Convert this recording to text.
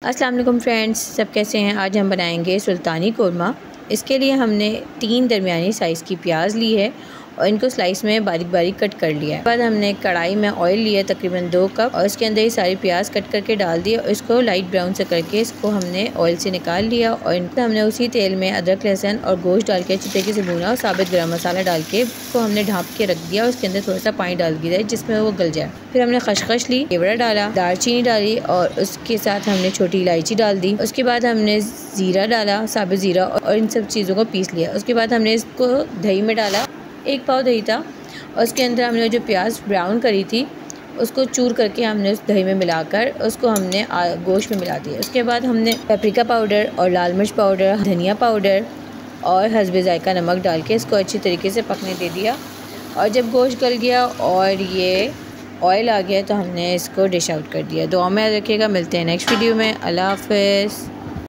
अस्सलाम वालेकुम फ्रेंड्स, सब कैसे हैं। आज हम बनाएंगे सुल्तानी कोरमा। इसके लिए हमने 3 दरमियानी साइज़ की प्याज ली है और इनको स्लाइस में बारीक बारीक कट कर लिया है। बाद हमने कढ़ाई में ऑयल लिया तकरीबन 2 कप और इसके अंदर ये सारी प्याज कट करके डाल दिया और इसको लाइट ब्राउन से करके इसको हमने ऑयल से निकाल लिया और इनको हमने उसी तेल में अदरक लहसुन और गोश्त डाल के अच्छी तरीके से भूना और साबित गरम मसाला डाल के इसको हमने ढाँप के रख दिया और उसके अंदर थोड़ा सा पानी डाल दिया जिसमें वो गल जाए। फिर हमने खसखस ली, केवड़ा डाला, दालचीनी डाली और उसके साथ हमने छोटी इलायची डाल दी। उसके बाद हमने ज़ीरा डाला, साबित ज़ीरा, और इन सब चीज़ों को पीस लिया। उसके बाद हमने इसको दही में डाला, 1 पाव दही था और उसके अंदर हमने जो प्याज ब्राउन करी थी उसको चूर करके हमने उस दही में मिलाकर उसको हमने गोश्त में मिला दिया। उसके बाद हमने पेपरिका पाउडर और लाल मिर्च पाउडर, धनिया पाउडर और हस्बे जायका नमक डाल के इसको अच्छी तरीके से पकने दे दिया। और जब गोश्त गल गया और ये ऑयल आ गया तो हमने इसको डिश आउट कर दिया। दुआ में रखिएगा। मिलते हैं नेक्स्ट वीडियो में। अल्लाह हाफ़िज़।